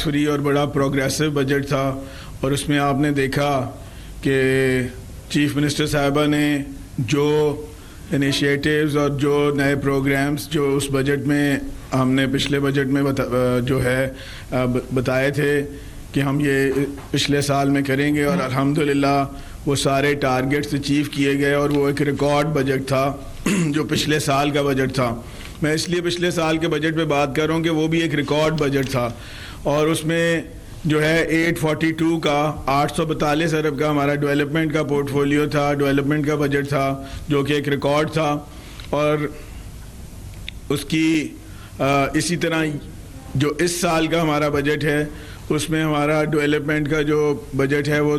Tax free اور بڑا progressive budget تھا، اور اس میں آپ نے دیکھا کہ چیف منسٹر صاحبہ نے جو انیشیٹیوز اور جو نئے پروگرامز جو اس بجٹ میں ہم نے پچھلے بجٹ میں جو ہے بتائے تھے کہ ہم یہ پچھلے سال میں کریں گے، اور الحمدللہ وہ سارے ٹارگیٹس اچیو کیے گئے، اور وہ ایک ریکارڈ بجٹ تھا جو پچھلے سال کا بجٹ تھا۔ میں اس لیے پچھلے سال کے بجٹ پہ بات کر رہا ہوں کہ وہ بھی ایک ریکارڈ بجٹ تھا، اور اس میں جو ہے 842 کا 842 ارب کا ہمارا ڈیولپمنٹ کا پورٹ فولیو تھا، ڈیولپمنٹ کا بجٹ تھا جو کہ ایک ریکارڈ تھا۔ اور اس کی اسی طرح جو اس سال کا ہمارا بجٹ ہے اس میں ہمارا ڈیولپمنٹ کا جو بجٹ ہے وہ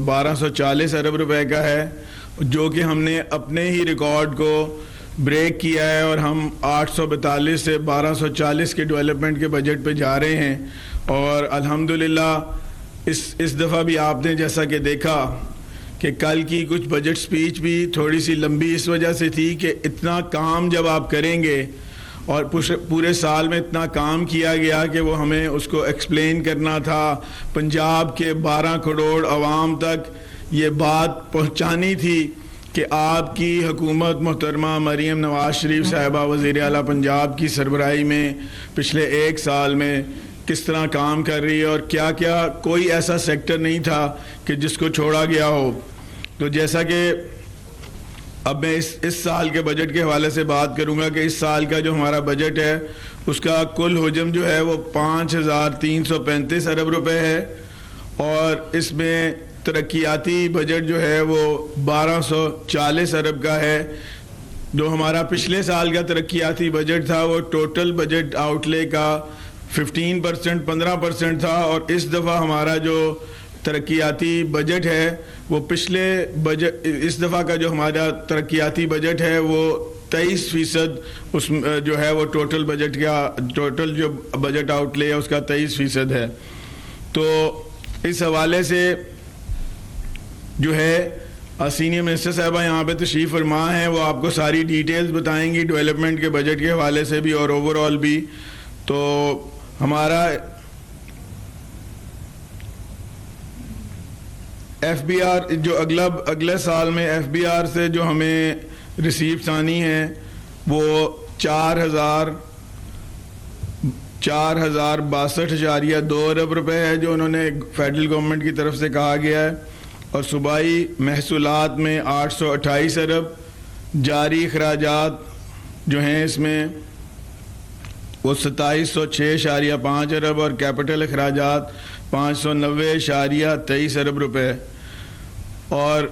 1240 ارب روپے کا ہے، جو کہ ہم نے اپنے ہی ریکارڈ کو بریک کیا ہے، اور ہم 842 سے 1240 کے ڈیولپمنٹ کے بجٹ پہ جا رہے ہیں۔ اور الحمدللہ اس دفعہ بھی آپ نے جیسا کہ دیکھا کہ کل کی کچھ بجٹ سپیچ بھی تھوڑی سی لمبی اس وجہ سے تھی کہ اتنا کام جب آپ کریں گے، اور پورے سال میں اتنا کام کیا گیا کہ وہ ہمیں اس کو ایکسپلین کرنا تھا، پنجاب کے 12 کروڑ عوام تک یہ بات پہنچانی تھی کہ آپ کی حکومت محترمہ مریم نواز شریف صاحبہ وزیر اعلیٰ پنجاب کی سربراہی میں پچھلے ایک سال میں کس طرح کام کر رہی ہے، اور کیا کیا کوئی ایسا سیکٹر نہیں تھا کہ جس کو چھوڑا گیا ہو۔ تو جیسا کہ اب میں اس سال کے بجٹ کے حوالے سے بات کروں گا کہ اس سال کا جو ہمارا بجٹ ہے اس کا کل حجم جو ہے وہ 5335 ارب روپے ہے، اور اس میں ترقیاتی بجٹ جو ہے وہ 1240 ارب کا ہے۔ جو ہمارا پچھلے سال کا ترقیاتی بجٹ تھا وہ ٹوٹل بجٹ آؤٹ لے کا 15% تھا، اور اس دفعہ ہمارا جو ترقیاتی بجٹ ہے وہ پچھلے بجٹ اس دفعہ کا جو ہمارا ترقیاتی بجٹ ہے وہ 23% اس جو ہے وہ ٹوٹل بجٹ کا ٹوٹل جو بجٹ آؤٹ لے ہے اس کا 23% ہے۔ تو اس حوالے سے جو ہے سینئر منسٹر صاحبہ یہاں پہ تشریف فرما ہیں، وہ آپ کو ساری ڈیٹیلز بتائیں گی ڈیولپمنٹ کے بجٹ کے حوالے سے بھی اور اوور آل بھی۔ تو ہمارا ایف بی آر جو اگلے سال میں ایف بی آر سے جو ہمیں ریسیپٹس آنی ہیں وہ 4062.2 ارب روپے ہے جو انہوں نے فیڈرل گورنمنٹ کی طرف سے کہا گیا ہے، اور صوبائی محصولات میں 828 ارب، جاری اخراجات جو ہیں اس میں وہ 2706.5 ارب، اور کیپٹل اخراجات 590.23 ارب روپے، اور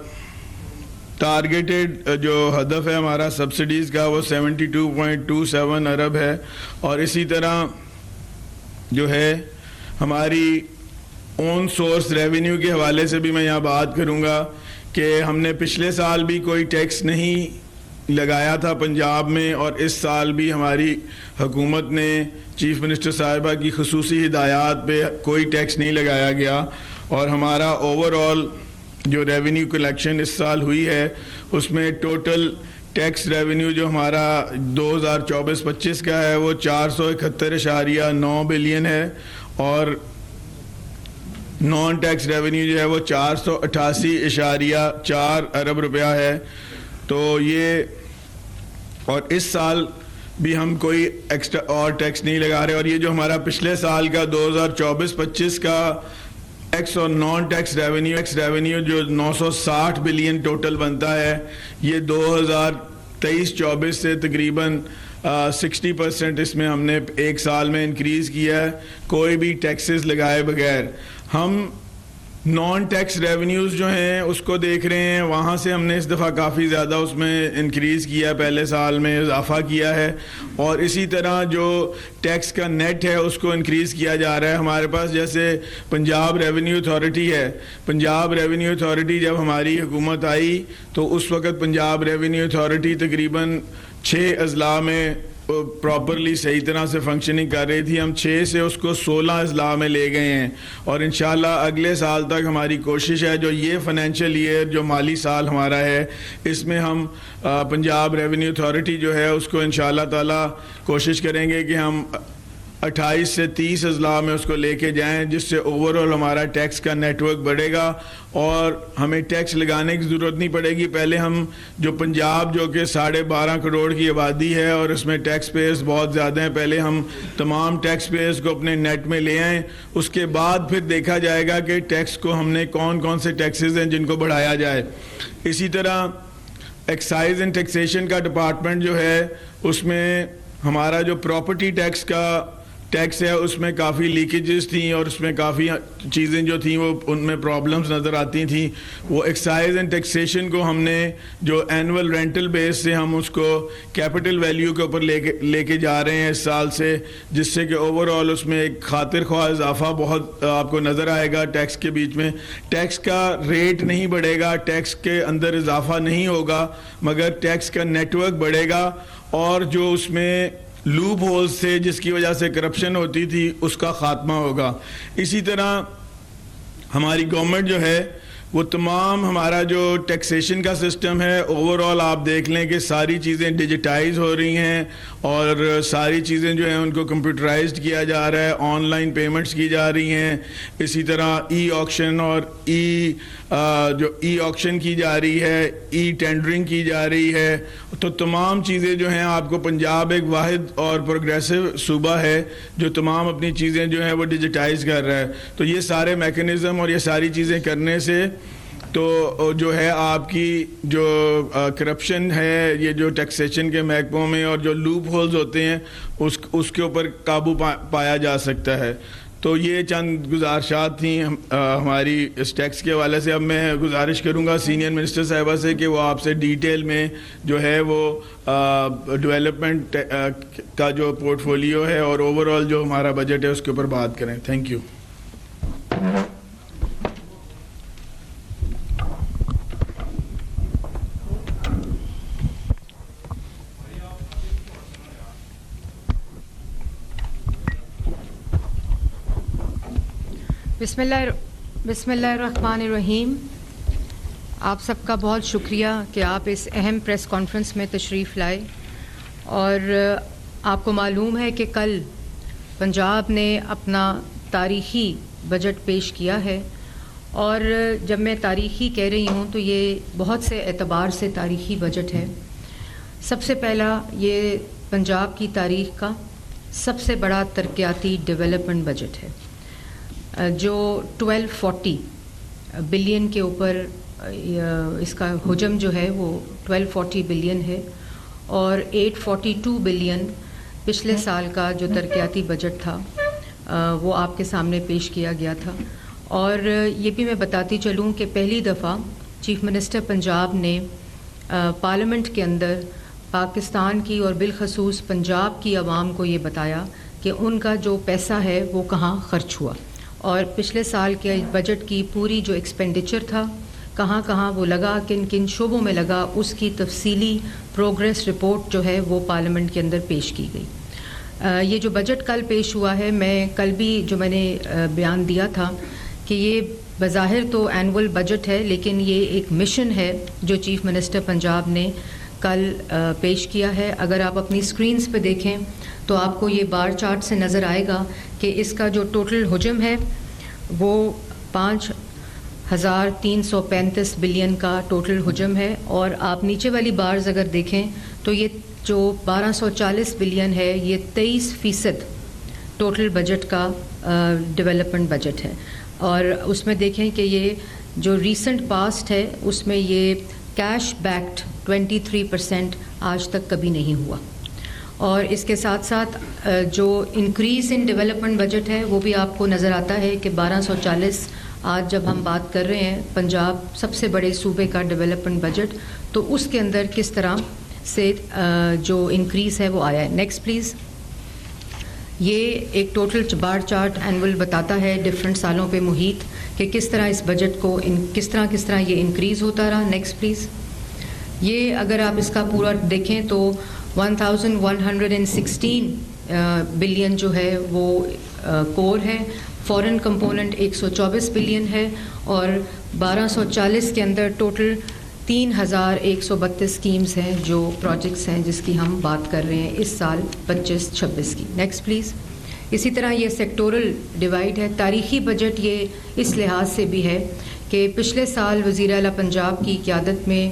ٹارگیٹڈ جو ہدف ہے ہمارا سبسڈیز کا وہ 72.27 ارب ہے۔ اور اسی طرح جو ہے ہماری اون سورس ریونیو کے حوالے سے بھی میں یہاں بات کروں گا کہ ہم نے پچھلے سال بھی کوئی ٹیکس نہیں لگایا تھا پنجاب میں، اور اس سال بھی ہماری حکومت نے چیف منسٹر صاحبہ کی خصوصی ہدایات پہ کوئی ٹیکس نہیں لگایا گیا، اور ہمارا اوور آل جو ریونیو کلیکشن اس سال ہوئی ہے اس میں ٹوٹل ٹیکس ریونیو جو ہمارا 2024-25 کا ہے وہ 471.9 بلین ہے، اور نان ٹیکس ریونیو جو ہے وہ 488.4 ارب روپیہ ہے۔ تو یہ اور اس سال بھی ہم کوئی ایکسٹرا اور ٹیکس نہیں لگا رہے، اور یہ جو ہمارا پچھلے سال کا 2024-25 کا ٹیکس اور نان ٹیکس ریونیو جو 960 بلین ٹوٹل بنتا ہے، یہ 2023-24 سے تقریباً 60% اس میں ہم نے ایک سال میں انکریز کیا ہے کوئی بھی ٹیکسز لگائے بغیر۔ ہم نان ٹیکس ریونیوز جو ہیں اس کو دیکھ رہے ہیں، وہاں سے ہم نے اس دفعہ کافی زیادہ اس میں انکریز کیا ہے، پہلے سال میں اضافہ کیا ہے، اور اسی طرح جو ٹیکس کا نیٹ ہے اس کو انکریز کیا جا رہا ہے۔ ہمارے پاس جیسے پنجاب ریونیو اتھارٹی ہے، پنجاب ریونیو اتھارٹی جب ہماری حکومت آئی تو اس وقت پنجاب ریونیو اتھارٹی تقریباً 6 اضلاع میں پراپرلی صحیح طرح سے فنکشننگ کر رہی تھی، ہم 6 سے اس کو 16 اضلاع میں لے گئے ہیں، اور انشاءاللہ اگلے سال تک ہماری کوشش ہے جو یہ فائنینشیل ایئر جو مالی سال ہمارا ہے اس میں ہم پنجاب ریونیو اتھارٹی جو ہے اس کو انشاءاللہ تعالی کوشش کریں گے کہ ہم 28 سے 30 اضلاع میں اس کو لے کے جائیں, جس سے اوور آل ہمارا ٹیکس کا نیٹ ورک بڑھے گا اور ہمیں ٹیکس لگانے کی ضرورت نہیں پڑے گی. پہلے ہم جو پنجاب جو کہ 12.5 کروڑ کی آبادی ہے اور اس میں ٹیکس پیئرز بہت زیادہ ہیں, پہلے ہم تمام ٹیکس پیئرز کو اپنے نیٹ میں لے آئیں, اس کے بعد پھر دیکھا جائے گا کہ ٹیکس کو ہم نے کون کون سے ٹیکسز ہیں جن کو بڑھایا جائے. اسی طرح ایکسائز اینڈ ٹیکسیشن کا ڈپارٹمنٹ جو ہے, اس میں ہمارا جو پراپرٹی ٹیکس کا ٹیکس ہے اس میں کافی لیکیجز تھیں اور اس میں کافی چیزیں جو تھیں وہ ان میں پرابلمز نظر آتی تھیں. وہ ایکسائز اینڈ ٹیکسیشن کو ہم نے جو اینول رینٹل بیس سے ہم اس کو کیپٹل ویلیو کے اوپر لے کے جا رہے ہیں اس سال سے, جس سے کہ اوور آل اس میں ایک خاطر خواہ اضافہ بہت آپ کو نظر آئے گا. ٹیکس کے بیچ میں ٹیکس کا ریٹ نہیں بڑھے گا, ٹیکس کے اندر اضافہ نہیں ہوگا, مگر ٹیکس کا نیٹ ورک بڑھے گا اور جو اس میں لوپ ہولز سے جس کی وجہ سے کرپشن ہوتی تھی اس کا خاتمہ ہوگا. اسی طرح ہماری گورنمنٹ جو ہے وہ تمام ہمارا جو ٹیکسیشن کا سسٹم ہے اوور آل آپ دیکھ لیں کہ ساری چیزیں ڈیجیٹائز ہو رہی ہیں اور ساری چیزیں جو ہیں ان کو کمپیوٹرائزڈ کیا جا رہا ہے, آن لائن پیمنٹس کی جا رہی ہیں. اسی طرح ای آکشن اور جو ای آکشن کی جا رہی ہے, ای ٹینڈرنگ کی جا رہی ہے. تو تمام چیزیں جو ہیں آپ کو پنجاب ایک واحد اور پروگریسو صوبہ ہے جو تمام اپنی چیزیں جو ہیں وہ ڈیجیٹائز کر رہا ہے. تو یہ سارے میکنزم اور یہ ساری چیزیں کرنے سے تو جو ہے آپ کی جو کرپشن ہے, یہ جو ٹیکسیشن کے محکموں میں اور جو لوپ ہولز ہوتے ہیں اس کے اوپر قابو پایا جا سکتا ہے. تو یہ چند گزارشات تھیں ہماری اس ٹیکس کے حوالے سے. اب میں گزارش کروں گا سینئر منسٹر صاحبہ سے کہ وہ آپ سے ڈیٹیل میں جو ہے وہ ڈیولپمنٹ کا جو پورٹ فولیو ہے اور اوور آل جو ہمارا بجٹ ہے اس کے اوپر بات کریں. Thank you. بسم اللہ الرحمن الرحیم. آپ سب کا بہت شکریہ کہ آپ اس اہم پریس کانفرنس میں تشریف لائے. اور آپ کو معلوم ہے کہ کل پنجاب نے اپنا تاریخی بجٹ پیش کیا ہے, اور جب میں تاریخی کہہ رہی ہوں تو یہ بہت سے اعتبار سے تاریخی بجٹ ہے. سب سے پہلا یہ پنجاب کی تاریخ کا سب سے بڑا ترقیاتی ڈیولپمنٹ بجٹ ہے جو 1240 بلین کے اوپر اس کا حجم جو ہے وہ 1240 بلین ہے, اور 842 بلین پچھلے سال کا جو ترقیاتی بجٹ تھا وہ آپ کے سامنے پیش کیا گیا تھا. اور یہ بھی میں بتاتی چلوں کہ پہلی دفعہ چیف منسٹر پنجاب نے پارلیمنٹ کے اندر پاکستان کی اور بالخصوص پنجاب کی عوام کو یہ بتایا کہ ان کا جو پیسہ ہے وہ کہاں خرچ ہوا, اور پچھلے سال کے بجٹ کی پوری جو ایکسپینڈیچر تھا کہاں کہاں وہ لگا, کن کن شعبوں میں لگا, اس کی تفصیلی پروگریس رپورٹ جو ہے وہ پارلیمنٹ کے اندر پیش کی گئی. یہ جو بجٹ کل پیش ہوا ہے, میں کل بھی جو میں نے بیان دیا تھا کہ یہ بظاہر تو اینول بجٹ ہے, لیکن یہ ایک مشن ہے جو چیف منسٹر پنجاب نے کل پیش کیا ہے. اگر آپ اپنی اسکرینز پہ دیکھیں تو آپ کو یہ بار چارٹ سے نظر آئے گا کہ اس کا جو ٹوٹل حجم ہے وہ 5335 بلین کا ٹوٹل حجم ہے, اور آپ نیچے والی بارز اگر دیکھیں تو یہ جو 1240 بلین ہے یہ 23% ٹوٹل بجٹ کا ڈیولپمنٹ بجٹ ہے. اور اس میں دیکھیں کہ یہ جو ریسنٹ پاسٹ ہے اس میں یہ کیش بیکڈ 23% آج تک کبھی نہیں ہوا. اور اس کے ساتھ ساتھ جو انکریز ان ڈیولپمنٹ بجٹ ہے وہ بھی آپ کو نظر آتا ہے کہ 1240 آج جب ہم بات کر رہے ہیں پنجاب سب سے بڑے صوبے کا ڈیولپمنٹ بجٹ, تو اس کے اندر کس طرح سے جو انکریز ہے وہ آیا ہے. Next please. یہ ایک ٹوٹل بار چارٹ اینول بتاتا ہے ڈفرینٹ سالوں پہ محیط کہ کس طرح اس بجٹ کو کس طرح یہ انکریز ہوتا رہا. Next please. یہ اگر آپ اس کا پورا دیکھیں تو 1116 بلین جو ہے وہ کور ہے, فورن کمپوننٹ 124 بلین ہے, اور 1240 کے اندر ٹوٹل 3132 اسکیمز ہیں جو پروجیکٹس ہیں جس کی ہم بات کر رہے ہیں اس سال 25-26 کی. Next please. اسی طرح یہ سیکٹورل ڈیوائڈ ہے. تاریخی بجٹ یہ اس لحاظ سے بھی ہے کہ پچھلے سال وزیر اعلیٰ پنجاب کی قیادت میں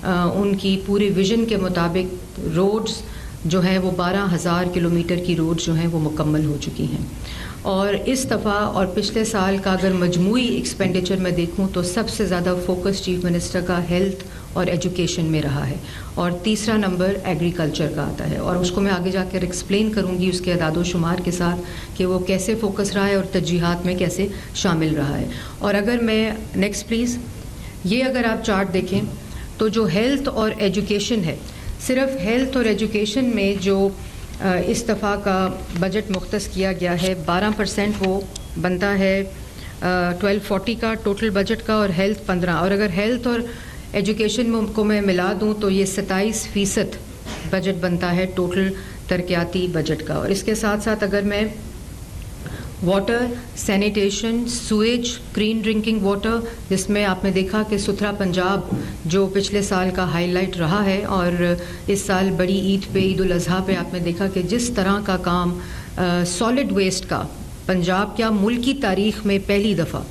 ان کی پوری ویژن کے مطابق روڈز جو ہیں وہ 12,000 کلومیٹر کی روڈز جو ہیں وہ مکمل ہو چکی ہیں. اور اس دفعہ اور پچھلے سال کا اگر مجموعی ایکسپینڈیچر میں دیکھوں تو سب سے زیادہ فوکس چیف منسٹر کا ہیلتھ اور ایجوکیشن میں رہا ہے, اور تیسرا نمبر ایگریکلچر کا آتا ہے, اور اس کو میں آگے جا کر ایکسپلین کروں گی اس کے اعداد و شمار کے ساتھ کہ وہ کیسے فوکس رہا ہے اور ترجیحات میں کیسے شامل رہا ہے. اور اگر میں نیکسٹ پلیز, یہ اگر آپ چارٹ دیکھیں تو جو ہیلتھ اور ایجوکیشن ہے, صرف ہیلتھ اور ایجوکیشن میں جو اس دفعہ کا بجٹ مختص کیا گیا ہے 12% وہ بنتا ہے 1240 کا ٹوٹل بجٹ کا, اور ہیلتھ 15. اور اگر ہیلتھ اور ایجوکیشن کو میں ملا دوں تو یہ 27% بجٹ بنتا ہے ٹوٹل ترقیاتی بجٹ کا. اور اس کے ساتھ ساتھ اگر میں water, sanitation, sewage, clean drinking water, جس میں آپ نے دیکھا کہ ستھرا پنجاب جو پچھلے سال کا ہائی لائٹ رہا ہے, اور اس سال بڑی عید پہ, عید الاضحیٰ پہ آپ نے دیکھا کہ جس طرح کا کام سالڈ ویسٹ کا پنجاب کیا ملک کی تاریخ میں پہلی دفعہ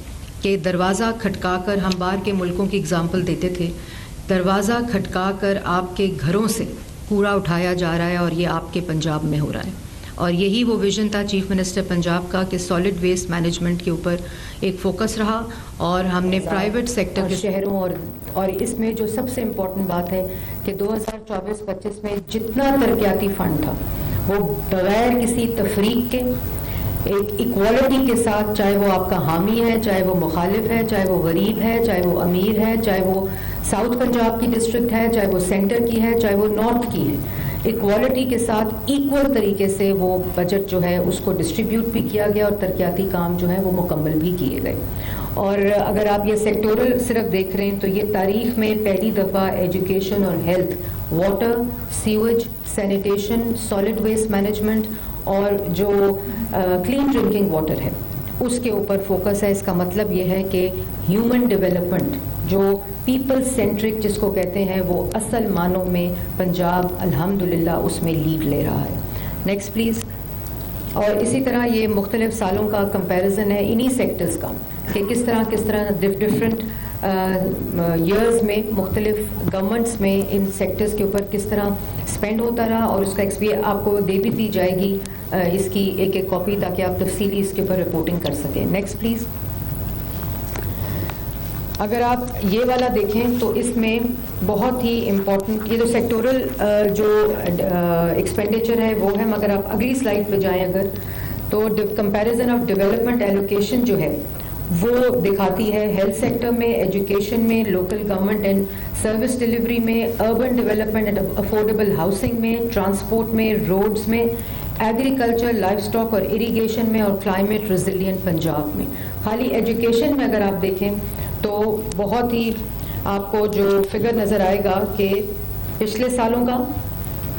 کہ دروازہ کھٹکا کر, ہم باہر کے ملکوں کی اگزامپل دیتے تھے, دروازہ کھٹکا کر آپ کے گھروں سے کوڑا اٹھایا جا رہا ہے, اور یہ آپ کے پنجاب میں ہو رہا ہے. اور یہی وہ ویژن تھا چیف منسٹر پنجاب کا کہ سالڈ ویسٹ مینجمنٹ کے اوپر ایک فوکس رہا, اور ہم نے پرائیویٹ سیکٹر کے شہروں اور اس میں جو سب سے امپورٹنٹ بات ہے کہ 2024-25 میں جتنا ترقیاتی فنڈ تھا وہ بغیر کسی تفریق کے ایک ایکوالٹی کے ساتھ, چاہے وہ آپ کا حامی ہے, چاہے وہ مخالف ہے, چاہے وہ غریب ہے, چاہے وہ امیر ہے, چاہے وہ ساؤتھ پنجاب کی ڈسٹرکٹ ہے, چاہے وہ سینٹر کی ہے, چاہے وہ نارتھ کی ہے, ایکوالٹی کے ساتھ ایکول طریقے سے وہ بجٹ جو ہے اس کو ڈسٹریبیوٹ بھی کیا گیا, اور ترقیاتی کام جو ہے وہ مکمل بھی کیے گئے. اور اگر آپ یہ سیکٹورل صرف دیکھ رہے ہیں تو یہ تاریخ میں پہلی دفعہ ایجوکیشن اور health, water, sewage, sanitation, solid waste management اور جو کلین ڈرنکنگ واٹر ہے اس کے اوپر فوکس ہے. اس کا مطلب یہ ہے کہ ہیومن ڈیولپمنٹ جو پیپل سینٹرک جس کو کہتے ہیں وہ اصل معنوں میں پنجاب الحمدللہ اس میں لیڈ لے رہا ہے. Next please. اور اسی طرح یہ مختلف سالوں کا کمپیریزن ہے انہی سیکٹرز کا کہ کس طرح ڈفرینٹ ایئرز میں مختلف گورنمنٹس میں ان سیکٹرز کے اوپر کس طرح اسپینڈ ہوتا رہا, اور اس کا ایکسپیرینس آپ کو دے بھی دی جائے گی اس کی ایک ایک کاپی تاکہ آپ تفصیلی اس کے اوپر رپورٹنگ کر سکیں. Next please. اگر آپ یہ والا دیکھیں تو اس میں بہت ہی امپورٹنٹ یہ جو سیکٹورل جو ایکسپینڈیچر ہے وہ ہے, مگر آپ اگلی سلائڈ پہ جائیں اگر تو کمپیریزن آف ڈیولپمنٹ ایلوکیشن جو ہے وہ دکھاتی ہے ہیلتھ سیکٹر میں, ایجوکیشن میں, local government and service delivery میں, urban development and affordable housing میں, ٹرانسپورٹ میں, روڈز میں, ایگریکلچر, لائف اسٹاک اور اریگیشن میں, اور کلائمیٹ ریزیلینٹ پنجاب میں. خالی ایجوکیشن میں اگر آپ دیکھیں تو بہت ہی آپ کو جو فگر نظر آئے گا کہ پچھلے سالوں کا,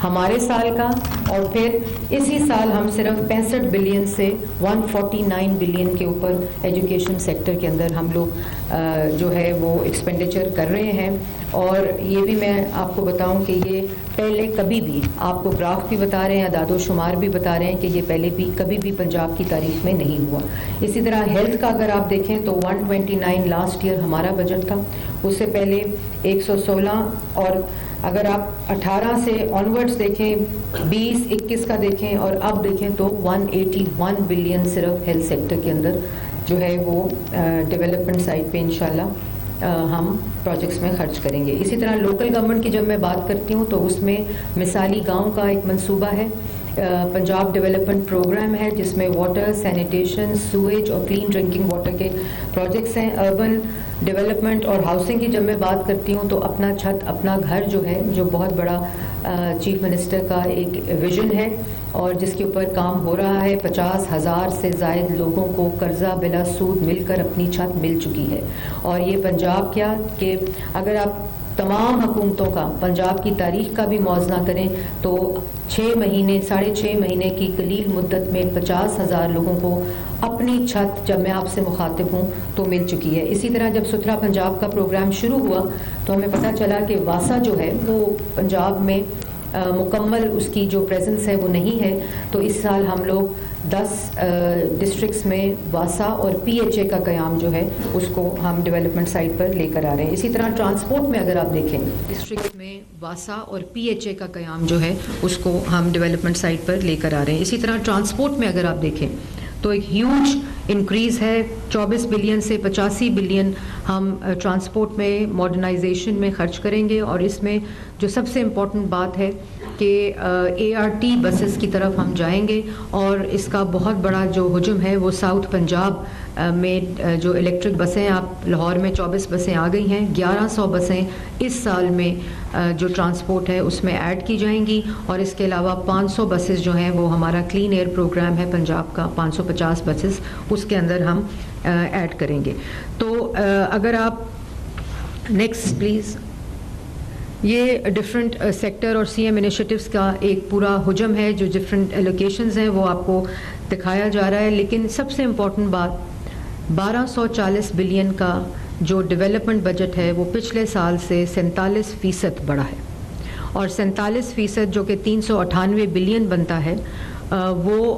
ہمارے سال کا, اور پھر اسی سال ہم صرف 65 بلین سے 149 بلین کے اوپر ایجوکیشن سیکٹر کے اندر ہم لوگ جو ہے وہ ایکسپینڈیچر کر رہے ہیں. اور یہ بھی میں آپ کو بتاؤں کہ یہ پہلے کبھی بھی, آپ کو گراف بھی بتا رہے ہیں, اعداد و شمار بھی بتا رہے ہیں کہ یہ پہلے بھی کبھی بھی پنجاب کی تاریخ میں نہیں ہوا. اسی طرح ہیلتھ کا اگر آپ دیکھیں تو 129 لاسٹ ایئر ہمارا بجٹ تھا, اس سے پہلے 116, اور اگر آپ 18 سے آنورڈز دیکھیں, 20-21 کا دیکھیں, اور اب دیکھیں تو 181 بلین صرف ہیلتھ سیکٹر کے اندر جو ہے وہ ڈیولپمنٹ سائڈ پہ انشاءاللہ ہم پروجیکٹس میں خرچ کریں گے. اسی طرح لوکل گورنمنٹ کی جب میں بات کرتی ہوں تو اس میں مثالی گاؤں کا ایک منصوبہ ہے, پنجاب ڈیولپمنٹ پروگرام ہے جس میں واٹر, سینیٹیشن, سویج اور کلین ڈرنکنگ واٹر کے پروجیکٹس ہیں. اربن ڈیولپمنٹ اور ہاؤسنگ کی جب میں بات کرتی ہوں تو اپنا چھت اپنا گھر جو ہے, جو بہت بڑا چیف منسٹر کا ایک ویژن ہے اور جس کے اوپر کام ہو رہا ہے. 50,000 سے زائد لوگوں کو قرضہ بلا سود مل کر اپنی چھت مل چکی ہے. اور یہ پنجاب کیا کہ اگر آپ تمام حکومتوں کا پنجاب کی تاریخ کا بھی موازنہ کریں تو 6 مہینے 6.5 مہینے کی قلیل مدت میں 50,000 لوگوں کو اپنی چھت جب میں آپ سے مخاطب ہوں تو مل چکی ہے. اسی طرح جب ستھرا پنجاب کا پروگرام شروع ہوا تو ہمیں پتہ چلا کہ واسا جو ہے وہ پنجاب میں مکمل اس کی جو پریزنس ہے وہ نہیں ہے، تو اس سال ہم لوگ 10 ڈسٹرکٹس میں واسا اور پی ایچ اے کا قیام جو ہے اس کو ہم ڈیولپمنٹ سائٹ پر لے کر آ رہے ہیں. اسی طرح ٹرانسپورٹ میں اگر آپ دیکھیں ڈسٹرکٹ میں واسا اور پی ایچ اے کا قیام جو ہے اس کو ہم ڈیولپمنٹ سائٹ پر لے کر آ رہے ہیں. اسی طرح ٹرانسپورٹ میں اگر آپ دیکھیں تو ایک ہیوج انکریز ہے، 24 بلین سے 85 بلین ہم ٹرانسپورٹ میں ماڈرنائزیشن میں خرچ کریں گے. اور اس میں جو سب سے امپورٹنٹ بات ہے کہ اے آر ٹی بسز کی طرف ہم جائیں گے، اور اس کا بہت بڑا جو حجم ہے وہ ساؤتھ پنجاب میں جو الیکٹرک بسیں، آپ لاہور میں 24 بسیں آ گئی ہیں، 1100 بسیں اس سال میں جو ٹرانسپورٹ ہے اس میں ایڈ کی جائیں گی. اور اس کے علاوہ 500 بسز جو ہیں وہ ہمارا کلین ایئر پروگرام ہے پنجاب کا، 550 بسز اس کے اندر ہم ایڈ کریں گے. تو اگر آپ نیکسٹ پلیز، یہ ڈفرینٹ سیکٹر اور سی ایم انیشیٹوز کا ایک پورا حجم ہے جو ڈفرینٹ ایلوکیشنز ہیں وہ آپ کو دکھایا جا رہا ہے. لیکن سب سے امپورٹنٹ بات 1240 بلین کا جو ڈیولپمنٹ بجٹ ہے وہ پچھلے سال سے 47% بڑھا ہے، اور 47% جو کہ 398 بلین بنتا ہے وہ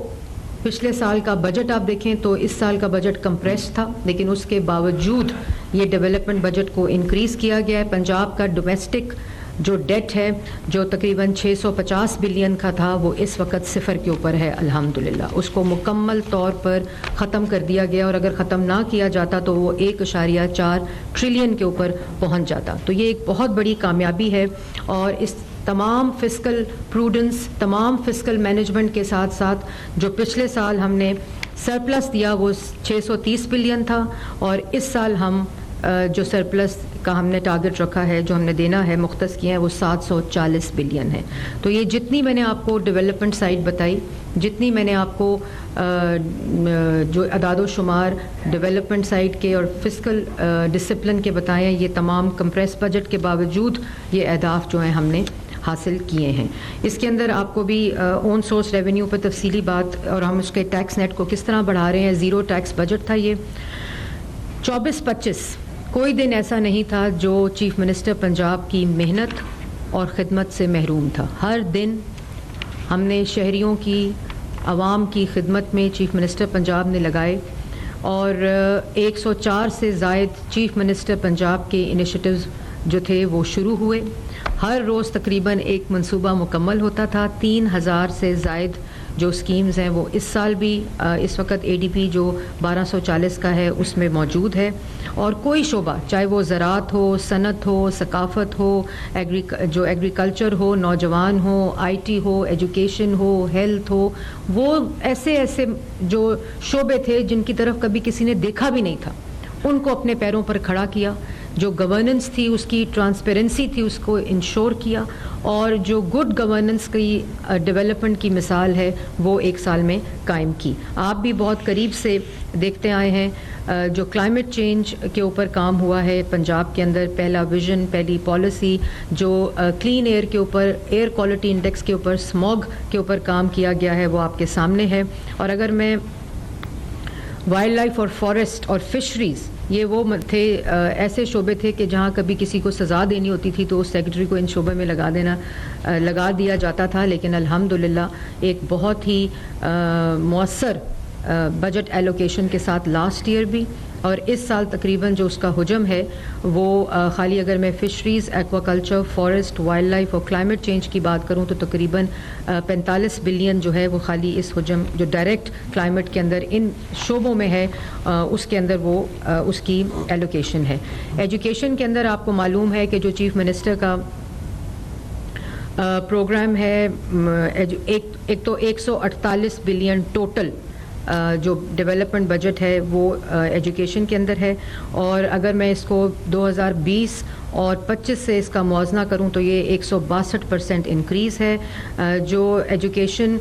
پچھلے سال کا بجٹ آپ دیکھیں تو اس سال کا بجٹ کمپریس تھا، لیکن اس کے باوجود یہ ڈیولپمنٹ بجٹ کو انکریز کیا گیا ہے. پنجاب کا ڈومیسٹک جو ڈیٹ ہے جو تقریباً 650 بلین کا تھا وہ اس وقت 0 کے اوپر ہے الحمدللہ. اس کو مکمل طور پر ختم کر دیا گیا، اور اگر ختم نہ کیا جاتا تو وہ 1.4 ٹریلین کے اوپر پہنچ جاتا. تو یہ ایک بہت بڑی کامیابی ہے، اور اس تمام فسکل پروڈنس، تمام فسکل مینجمنٹ کے ساتھ ساتھ جو پچھلے سال ہم نے سرپلس دیا وہ 630 بلین تھا، اور اس سال ہم جو سرپلس کا ہم نے ٹارگٹ رکھا ہے جو ہم نے دینا ہے مختص کیا ہے وہ 740 بلین ہے. تو یہ جتنی میں نے آپ کو ڈیولپمنٹ سائٹ بتائی، جتنی میں نے آپ کو جو اعداد و شمار ڈیولپمنٹ سائٹ کے اور فسکل ڈسپلن کے بتائے ہیں، یہ تمام کمپریس بجٹ کے باوجود یہ اہداف جو ہیں ہم نے حاصل کیے ہیں. اس کے اندر آپ کو بھی اون سورس ریونیو پر تفصیلی بات، اور ہم اس کے ٹیکس نیٹ کو کس طرح بڑھا رہے ہیں. زیرو ٹیکس بجٹ تھا یہ 24-25. کوئی دن ایسا نہیں تھا جو چیف منسٹر پنجاب کی محنت اور خدمت سے محروم تھا. ہر دن ہم نے شہریوں کی، عوام کی خدمت میں چیف منسٹر پنجاب نے لگائے، اور 104 سے زائد چیف منسٹر پنجاب کے انیشیٹوز جو تھے وہ شروع ہوئے. ہر روز تقریباً ایک منصوبہ مکمل ہوتا تھا. 3000 سے زائد جو اسکیمز ہیں وہ اس سال بھی اس وقت اے ڈی پی جو 1240 کا ہے اس میں موجود ہے. اور کوئی شعبہ، چاہے وہ زراعت ہو، صنعت ہو، ثقافت ہو، جو ایگریکلچر ہو، نوجوان ہو، آئی ٹی ہو، ایجوکیشن ہو، ہیلتھ ہو، وہ ایسے جو شعبے تھے جن کی طرف کبھی کسی نے دیکھا بھی نہیں تھا ان کو اپنے پیروں پر کھڑا کیا. جو گورننس تھی اس کی ٹرانسپیرنسی تھی اس کو انشور کیا، اور جو گڈ گورننس کی ڈیولپمنٹ کی مثال ہے وہ ایک سال میں قائم کی. آپ بھی بہت قریب سے دیکھتے آئے ہیں جو کلائمیٹ چینج کے اوپر کام ہوا ہے پنجاب کے اندر. پہلا ویژن، پہلی پالیسی جو کلین ایئر کے اوپر، ایئر کوالٹی انڈیکس کے اوپر، اسموگ کے اوپر کام کیا گیا ہے وہ آپ کے سامنے ہے. اور اگر میں وائلڈ لائف اور فارسٹ اور فشریز، یہ وہ تھے ایسے شعبے تھے کہ جہاں کبھی کسی کو سزا دینی ہوتی تھی تو اس سیکرٹری کو ان شعبے میں لگا دیا جاتا تھا. لیکن الحمدللہ ایک بہت ہی مؤثر بجٹ ایلوکیشن کے ساتھ لاسٹ ایئر بھی، اور اس سال تقریباً جو اس کا حجم ہے وہ خالی اگر میں fisheries, aquaculture, forest, wildlife اور کلائمیٹ چینج کی بات کروں تو تقریباً 45 بلین جو ہے وہ خالی اس حجم جو ڈائریکٹ کلائمیٹ کے اندر ان شعبوں میں ہے اس کے اندر وہ اس کی ایلوکیشن ہے. ایجوکیشن کے اندر آپ کو معلوم ہے کہ جو چیف منسٹر کا پروگرام ہے، ایک تو 148 بلین ٹوٹل جو ڈیولپمنٹ بجٹ ہے وہ ایجوکیشن کے اندر ہے. اور اگر میں اس کو 2020 اور 25 سے اس کا موازنہ کروں تو یہ 162% انکریز ہے. جو education,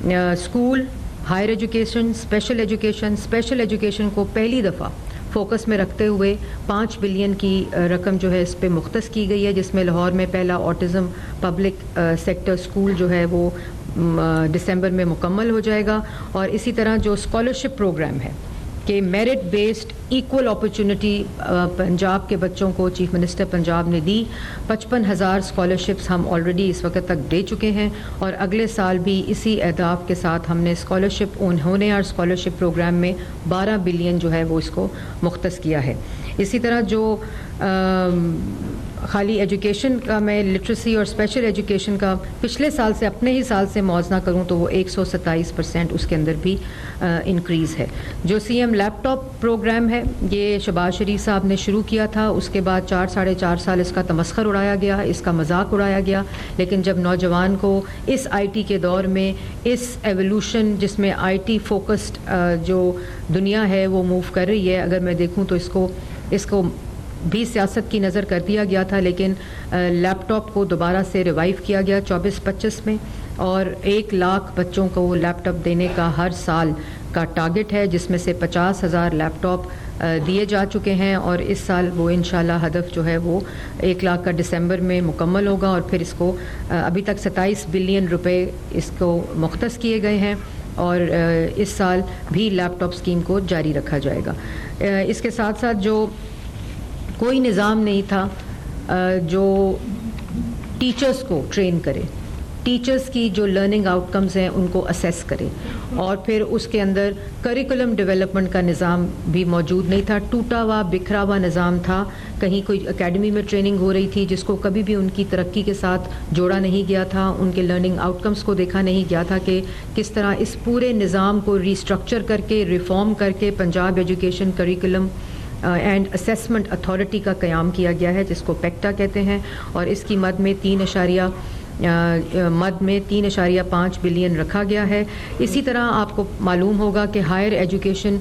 school, higher education, special education کو پہلی دفعہ فوکس میں رکھتے ہوئے 5 بلین کی رقم جو ہے اس پہ مختص کی گئی ہے، جس میں لاہور میں پہلا آٹزم پبلک سیکٹر اسکول جو ہے وہ دسمبر میں مکمل ہو جائے گا. اور اسی طرح جو اسکالرشپ پروگرام ہے کہ merit based equal opportunity Punjab کے بچوں کو چیف منسٹر پنجاب نے دی. 55,000 اسکالرشپس ہم آلریڈی اس وقت تک دے چکے ہیں, اور اگلے سال بھی اسی اہداف کے ساتھ ہم نے اسکالرشپ ہونے اور اسکالرشپ پروگرام میں 12 بلین جو ہے وہ اس کو مختص کیا ہے. اسی طرح جو خالی ایجوکیشن کا میں لٹریسی اور اسپیشل ایجوکیشن کا پچھلے سال سے اپنے ہی سال سے موازنہ کروں تو وہ 127% اس کے اندر بھی انکریز ہے. جو سی ایم لیپ ٹاپ پروگرام ہے یہ شہباز شریف صاحب نے شروع کیا تھا, اس کے بعد 4.5 سال اس کا تمسخر اڑایا گیا, اس کا مذاق اڑایا گیا. لیکن جب نوجوان کو اس آئی ٹی کے دور میں اس ایولیوشن جس میں آئی ٹی فوکسڈ جو دنیا ہے وہ موو کر رہی ہے, اگر میں دیکھوں تو اس کو بھی سیاست کی نظر کر دیا گیا تھا, لیکن لیپ ٹاپ کو دوبارہ سے ریوائیو کیا گیا 24-25 میں, اور 1 لاکھ بچوں کو لیپ ٹاپ دینے کا ہر سال کا ٹارگٹ ہے, جس میں سے 50,000 لیپ ٹاپ دیے جا چکے ہیں, اور اس سال وہ انشاءاللہ ہدف جو ہے وہ 1 لاکھ کا دسمبر میں مکمل ہوگا, اور پھر اس کو ابھی تک 27 بلین روپے اس کو مختص کیے گئے ہیں, اور اس سال بھی لیپ ٹاپ اسکیم کو جاری رکھا جائے گا. اس کے ساتھ ساتھ جو کوئی نظام نہیں تھا جو ٹیچرز کو ٹرین کرے, ٹیچرز کی جو لرننگ آؤٹ کمز ہیں ان کو اسیس کرے, اور پھر اس کے اندر کریکولم ڈیولپمنٹ کا نظام بھی موجود نہیں تھا. ٹوٹا ہوا بکھرا ہوا نظام تھا, کہیں کوئی اکیڈمی میں ٹریننگ ہو رہی تھی جس کو کبھی بھی ان کی ترقی کے ساتھ جوڑا نہیں گیا تھا, ان کے لرننگ آؤٹ کمز کو دیکھا نہیں گیا تھا کہ کس طرح اس پورے نظام کو ریسٹرکچر کر کے ریفارم کر کے Punjab education curriculum and assessment authority کا قیام کیا گیا ہے, جس کو پیکٹا کہتے ہیں, اور اس کی مد میں 3.5 بلین رکھا گیا ہے. اسی طرح آپ کو معلوم ہوگا کہ ہائر ایجوکیشن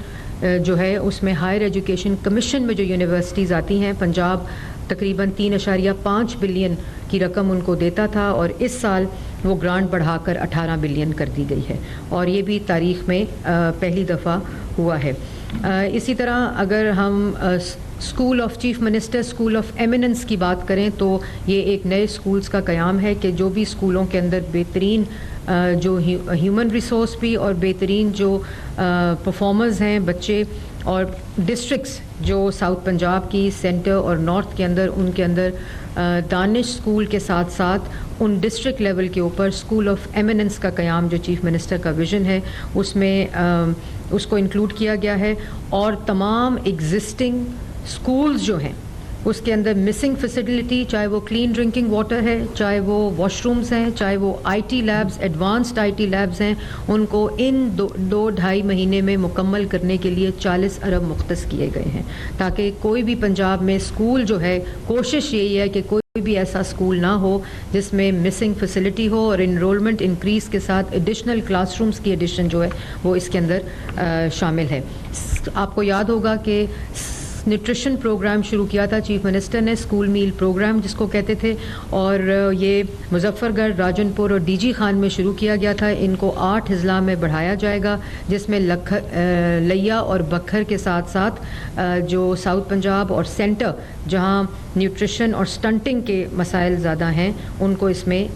جو ہے اس میں ہائر ایجوکیشن کمیشن میں جو یونیورسٹیز آتی ہیں, پنجاب تقریباً 3.5 بلین کی رقم ان کو دیتا تھا, اور اس سال وہ گرانٹ بڑھا کر 18 بلین کر دی گئی ہے, اور یہ بھی تاریخ میں پہلی دفعہ ہوا ہے. اسی طرح اگر ہم school of chief minister school of eminence کی بات کریں تو یہ ایک نئے اسکولز کا قیام ہے کہ جو بھی اسکولوں کے اندر بہترین جو ہیومن ریسورس بھی اور بہترین جو پرفارمرز ہیں بچے, اور ڈسٹرکٹس جو ساؤتھ پنجاب کی سینٹر اور نارتھ کے اندر ان کے اندر دانش اسکول کے ساتھ ساتھ ان ڈسٹرکٹ لیول کے اوپر اسکول آف ایمیننس کا قیام جو چیف منسٹر کا ویژن ہے اس میں اس کو انکلوڈ کیا گیا ہے, اور تمام ایگزسٹنگ اسکولز جو ہیں اس کے اندر مسنگ فیسلٹی, چاہے وہ کلین ڈرنکنگ واٹر ہے, چاہے وہ واش رومز ہیں, چاہے وہ I T labs advanced I T labs ہیں, ان کو ان 2-2.5 مہینے میں مکمل کرنے کے لیے 40 ارب مختص کیے گئے ہیں, تاکہ کوئی بھی پنجاب میں اسکول جو ہے, کوشش یہی ہے کہ کوئی بھی ایسا اسکول نہ ہو جس میں مسنگ فیسلٹی ہو, اور انرولمنٹ انکریز کے ساتھ ایڈیشنل کلاس رومز کی ایڈیشن جو ہے وہ اس کے اندر شامل ہے. آپ کو یاد ہوگا کہ نیوٹریشن پروگرام شروع کیا تھا چیف منسٹر نے, اسکول میل پروگرام جس کو کہتے تھے, اور یہ مظفر گڑھ, راجن پور اور ڈی جی خان میں شروع کیا گیا تھا. ان کو 8 اضلاع میں بڑھایا جائے گا, جس میں لیا اور بکھر کے ساتھ ساتھ جو ساؤتھ پنجاب اور سینٹر جہاں نیوٹریشن اور سٹنٹنگ کے مسائل زیادہ ہیں ان کو اس میں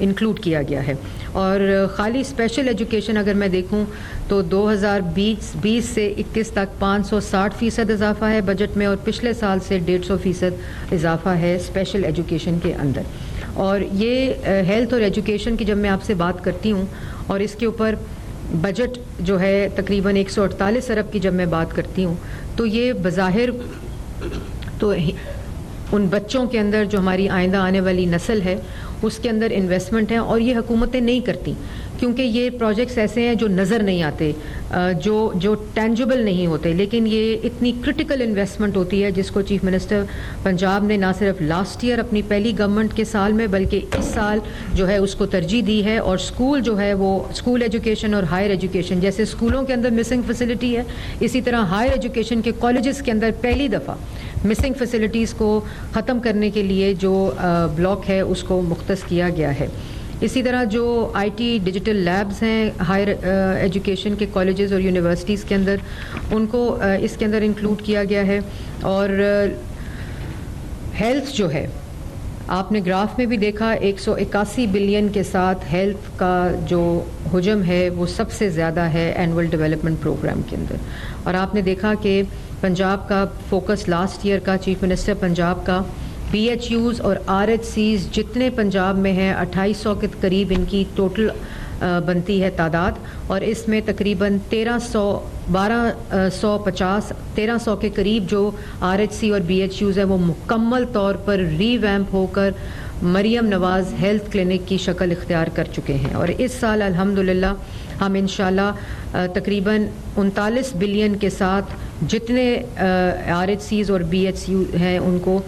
انکلوڈ کیا گیا ہے. اور خالی اسپیشل ایجوکیشن اگر میں دیکھوں تو 2020 سے 21 تک 560% اضافہ ہے بجٹ میں, اور پچھلے سال سے 150% اضافہ ہے اسپیشل ایجوکیشن کے اندر. اور یہ ہیلتھ اور ایجوکیشن کی جب میں آپ سے بات کرتی ہوں اور اس کے اوپر بجٹ جو ہے تقریباً 148 ارب کی جب میں بات کرتی ہوں تو یہ بظاہر تو ان بچوں کے اندر جو ہماری آئندہ آنے والی نسل ہے اس کے اندر انویسٹمنٹ ہے, اور یہ حکومتیں نہیں کرتی کیونکہ یہ پروجیکٹس ایسے ہیں جو نظر نہیں آتے, جو ٹینجبل نہیں ہوتے, لیکن یہ اتنی کرٹیکل انویسٹمنٹ ہوتی ہے جس کو چیف منسٹر پنجاب نے نہ صرف لاسٹ ایئر اپنی پہلی گورنمنٹ کے سال میں بلکہ اس سال جو ہے اس کو ترجیح دی ہے. اور اسکول جو ہے وہ اسکول ایجوکیشن اور ہائر ایجوکیشن, جیسے اسکولوں کے اندر مسنگ فیسلٹی ہے اسی طرح ہائر ایجوکیشن کے کالجز کے اندر پہلی دفعہ مسنگ فیسلٹیز کو ختم کرنے کے لیے جو بلاک ہے اس کو مختص کیا گیا ہے. اسی طرح جو آئی ٹی ڈیجیٹل لیبز ہیں ہائر ایجوکیشن کے کالجز اور یونیورسٹیز کے اندر ان کو اس کے اندر انکلوڈ کیا گیا ہے. اور ہیلتھ جو ہے آپ نے گراف میں بھی دیکھا 181 بلین کے ساتھ ہیلتھ کا جو حجم ہے وہ سب سے زیادہ ہے اینول ڈیولپمنٹ پروگرام کے اندر. اور آپ نے دیکھا کہ پنجاب کا فوکس لاسٹ ایئر کا چیف منسٹر پنجاب کا پی ایچ یوز اور آر ایچ سیز جتنے پنجاب میں ہیں 2800 کے قریب ان کی ٹوٹل بنتی ہے تعداد, اور اس میں تقریباً 1350 کے قریب جو آر ایچ سی اور بی ایچ یوز ہیں وہ مکمل طور پر ری ویمپ ہو کر مریم نواز ہیلتھ کلینک کی شکل اختیار کر چکے ہیں. اور اس سال الحمدللہ ہم انشاءاللہ تقریباً 39 بلین کے ساتھ جتنے آر ایچ سیز اور بی ایچ یو ہیں ان کو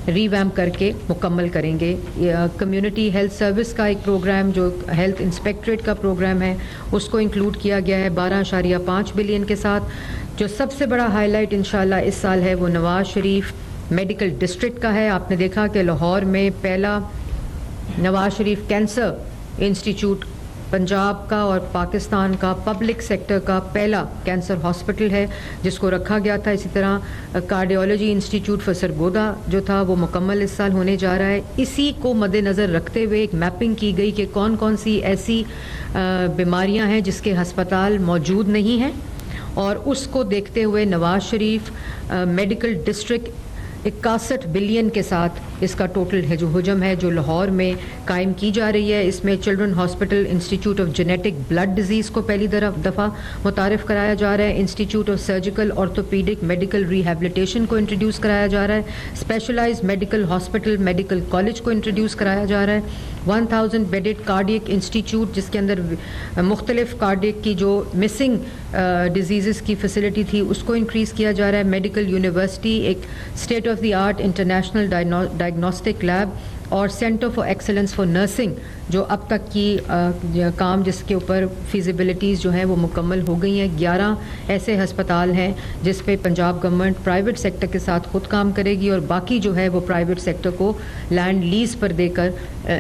ری ویمپ کر کے مکمل کریں گے. کمیونٹی ہیلتھ سروس کا ایک پروگرام جو ہیلتھ انسپیکٹریٹ کا پروگرام ہے اس کو انکلوڈ کیا گیا ہے 12.5 بلین کے ساتھ. جو سب سے بڑا ہائی لائٹ انشاءاللہ اس سال ہے وہ نواز شریف میڈیکل ڈسٹرکٹ کا ہے. آپ نے دیکھا کہ لاہور میں پہلا نواز شریف کینسر انسٹیٹیوٹ پنجاب کا اور پاکستان کا پبلک سیکٹر کا پہلا کینسر ہاسپٹل ہے جس کو رکھا گیا تھا. اسی طرح کارڈیولوجی انسٹیٹیوٹ for سرگودا جو تھا وہ مکمل اس سال ہونے جا رہا ہے. اسی کو مد نظر رکھتے ہوئے ایک میپنگ کی گئی کہ کون کون سی ایسی بیماریاں ہیں جس کے ہسپتال موجود نہیں ہیں, اور اس کو دیکھتے ہوئے Nawaz Sharif medical district 61 billion کے ساتھ اس کا ٹوٹل ہے جو حجم ہے جو لاہور میں قائم کی جا رہی ہے. اس میں children hospital institute of genetic blood disease کو پہلی دفعہ متعارف کرایا جا رہا ہے. Institute of surgical orthopaedic medical rehabilitation کو انٹروڈیوس کرایا جا رہا ہے. Specialised medical hospital medical college کو انٹروڈیوس کرایا جا رہا ہے. 1000 بیڈڈ کارڈیک انسٹیٹیوٹ جس کے اندر مختلف کارڈیک کی جو مسنگ ڈیزیزز کی فیسلٹی تھی اس کو انکریز کیا جا رہا ہے. میڈیکل یونیورسٹی ایک state of the art international diagnostic lab اور centre for excellence for nursing جو اب تک کی کام جس کے اوپر فیزیبلٹیز جو ہیں وہ مکمل ہو گئی ہیں. 11 ایسے ہسپتال ہیں جس پہ پنجاب گورنمنٹ پرائیویٹ سیکٹر کے ساتھ خود کام کرے گی, اور باقی جو ہے وہ پرائیویٹ سیکٹر کو لینڈ لیز پر دے کر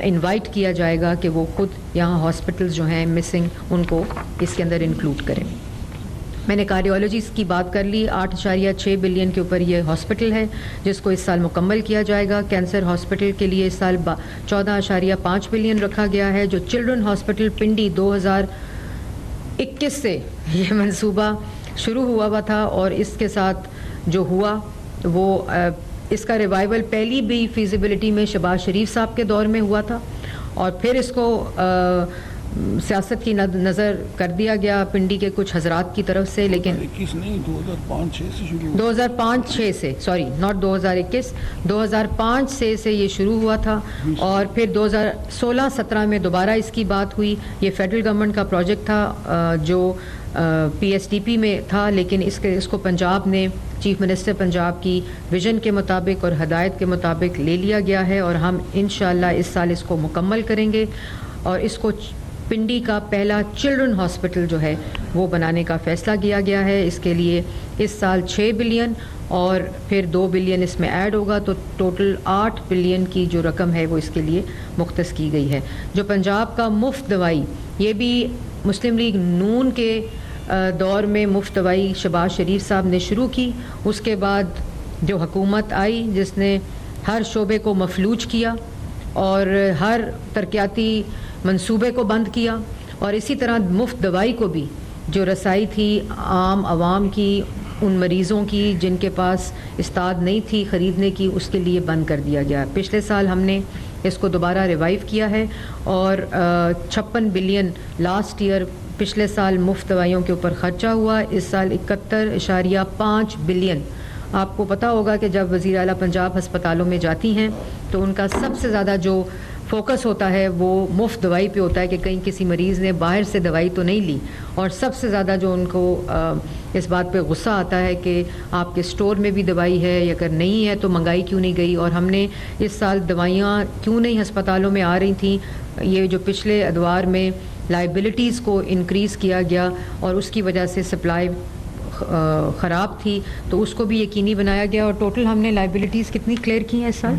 انوائٹ کیا جائے گا کہ وہ خود یہاں ہاسپٹلز جو ہیں مسنگ ان کو اس کے اندر انکلوڈ کریں. میں نے کارڈیولوجی کی بات کر لی. 8.6 بلین کے اوپر یہ ہاسپٹل ہے جس کو اس سال مکمل کیا جائے گا. کینسر ہاسپٹل کے لیے اس سال 14.5 بلین رکھا گیا ہے. جو چلڈرن ہاسپٹل پنڈی 2021 سے یہ منصوبہ شروع ہوا تھا, اور اس کے ساتھ جو ہوا وہ اس کا ریوائول پہلی بھی فیزیبلٹی میں شہباز شریف صاحب کے دور میں ہوا تھا, اور پھر اس کو سیاست کی نظر کر دیا گیا پنڈی کے کچھ حضرات کی طرف سے. لیکن 2005-6 سے سوری ناٹ 2021 2005 سے یہ شروع ہوا تھا, اور پھر 2016-17 میں دوبارہ اس کی بات ہوئی. یہ فیڈرل گورنمنٹ کا پروجیکٹ تھا جو پی ایس ڈی پی میں تھا, لیکن اس کو پنجاب نے چیف منسٹر پنجاب کی ویژن کے مطابق اور ہدایت کے مطابق لے لیا گیا ہے, اور ہم انشاءاللہ اس سال اس کو مکمل کریں گے. اور اس کو پنڈی کا پہلا چلڈرن ہاسپٹل جو ہے وہ بنانے کا فیصلہ کیا گیا ہے. اس کے لیے اس سال 6 بلین اور پھر 2 بلین اس میں ایڈ ہوگا, تو ٹوٹل 8 بلین کی جو رقم ہے وہ اس کے لیے مختص کی گئی ہے. جو پنجاب کا مفت دوائی, یہ بھی مسلم لیگ نون کے دور میں مفت دوائی شہباز شریف صاحب نے شروع کی. اس کے بعد جو حکومت آئی جس نے ہر شعبے کو مفلوج کیا اور ہر ترقیاتی منصوبے کو بند کیا, اور اسی طرح مفت دوائی کو بھی جو رسائی تھی عام عوام کی, ان مریضوں کی جن کے پاس استاد نہیں تھی خریدنے کی, اس کے لیے بند کر دیا گیا. پچھلے سال ہم نے اس کو دوبارہ ریوائیو کیا ہے, اور 56 بلین لاسٹ ایئر پچھلے سال مفت دوائیوں کے اوپر خرچہ ہوا. اس سال 71.5 بلین. آپ کو پتہ ہوگا کہ جب وزیر اعلیٰ پنجاب ہسپتالوں میں جاتی ہیں تو ان کا سب سے زیادہ جو فوکس ہوتا ہے وہ مفت دوائی پہ ہوتا ہے کہ کہیں کسی مریض نے باہر سے دوائی تو نہیں لی, اور سب سے زیادہ جو ان کو اس بات پہ غصہ آتا ہے کہ آپ کے سٹور میں بھی دوائی ہے, یا اگر نہیں ہے تو منگائی کیوں نہیں گئی. اور ہم نے اس سال دوائیاں کیوں نہیں ہسپتالوں میں آ رہی تھیں, یہ جو پچھلے ادوار میں لائبلٹیز کو انکریز کیا گیا اور اس کی وجہ سے سپلائی خراب تھی, تو اس کو بھی یقینی بنایا گیا. اور ٹوٹل ہم نے لائبلٹیز کتنی کلیئر کی ہیں اس سال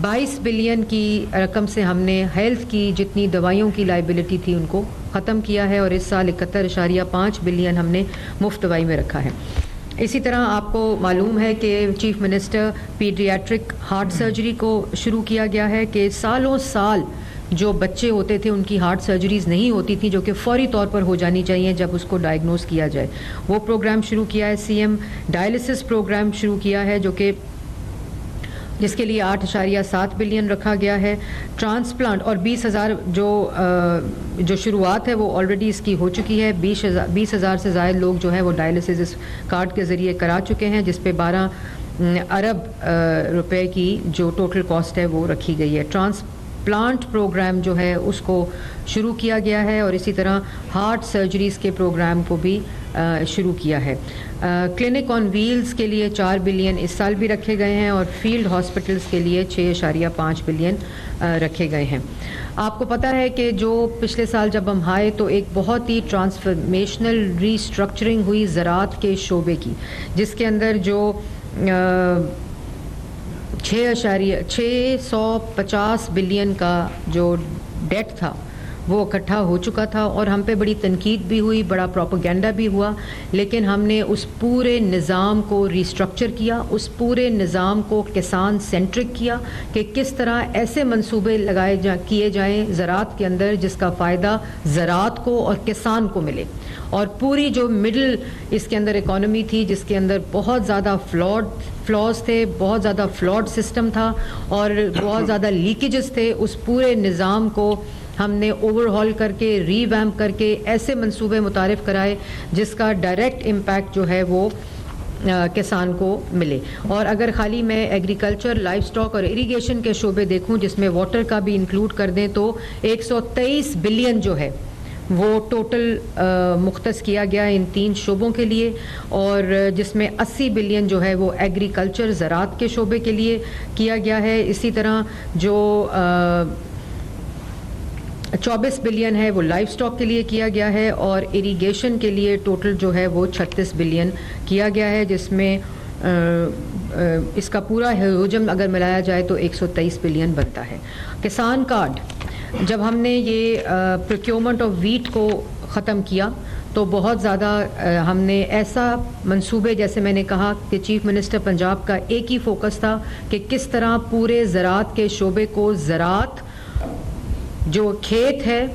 22 بلین کی رقم سے ہم نے ہیلتھ کی جتنی دوائیوں کی لائبلٹی تھی ان کو ختم کیا ہے, اور اس سال 71.5 بلین ہم نے مفت دوائی میں رکھا ہے. اسی طرح آپ کو معلوم ہے کہ chief minister paediatric heart surgery کو شروع کیا گیا ہے کہ سالوں سال جو بچے ہوتے تھے ان کی ہارٹ سرجریز نہیں ہوتی تھیں جو کہ فوری طور پر ہو جانی چاہیے جب اس کو ڈائگنوز کیا جائے. وہ پروگرام شروع کیا ہے. سی ایم ڈائلسس پروگرام شروع کیا ہے جس کے لیے 8.7 بلین رکھا گیا ہے. ٹرانسپلانٹ اور 20,000 جو شروعات ہے وہ آلریڈی اس کی ہو چکی ہے. 20,000 سے زائد لوگ جو ہے وہ ڈائلسس اس کارڈ کے ذریعے کرا چکے ہیں جس پہ 12 ارب روپے کی جو ٹوٹل کاسٹ ہے وہ رکھی گئی ہے. ٹرانسپلانٹ پروگرام جو ہے اس کو شروع کیا گیا ہے اور اسی طرح ہارٹ سرجریز کے پروگرام کو بھی شروع کیا ہے. کلینک آن ویلز کے لیے 4 بلین اس سال بھی رکھے گئے ہیں اور فیلڈ ہاسپٹلز کے لیے 6.5 بلین رکھے گئے ہیں. آپ کو پتہ ہے کہ جو پچھلے سال جب ہم آئے تو ایک بہت ہی ٹرانسفارمیشنل ری اسٹرکچرنگ ہوئی زراعت کے شعبے کی جس کے اندر جو 650 بلین کا جو ڈیٹ تھا وہ اکٹھا ہو چکا تھا اور ہم پہ بڑی تنقید بھی ہوئی, بڑا پروپیگنڈا بھی ہوا, لیکن ہم نے اس پورے نظام کو ریسٹرکچر کیا, اس پورے نظام کو کسان سینٹرک کیا کہ کس طرح ایسے منصوبے کیے جائیں زراعت کے اندر جس کا فائدہ زراعت کو اور کسان کو ملے. اور پوری جو مڈل اس کے اندر اکانومی تھی جس کے اندر بہت زیادہ فلاز تھے, بہت زیادہ فلاڈ سسٹم تھا اور بہت زیادہ لیکیجز تھے, اس پورے نظام کو ہم نے اوور ہال کر کے ری ویمپ کر کے ایسے منصوبے متعارف کرائے جس کا ڈائریکٹ امپیکٹ جو ہے وہ کسان کو ملے. اور اگر خالی میں ایگریکلچر, لائف سٹاک اور اریگیشن کے شعبے دیکھوں جس میں واٹر کا بھی انکلوڈ کر دیں تو 123 بلین جو ہے وہ ٹوٹل مختص کیا گیا ہے ان 3 شعبوں کے لیے اور جس میں 80 بلین جو ہے وہ ایگریکلچر زراعت کے شعبے کے لیے کیا گیا ہے. اسی طرح جو 24 بلین ہے وہ لائف سٹاک کے لیے کیا گیا ہے اور اریگیشن کے لیے ٹوٹل جو ہے وہ 36 بلین کیا گیا ہے جس میں اس کا پورا حجم اگر ملایا جائے تو 123 بلین بنتا ہے. کسان کارڈ جب ہم نے یہ پروکیورمنٹ آف ویٹ کو ختم کیا تو بہت زیادہ ہم نے ایسا منصوبے جیسے میں نے کہا کہ چیف منسٹر پنجاب کا ایک ہی فوکس تھا کہ کس طرح پورے زراعت کے شعبے کو زراعت جو کھیت ہے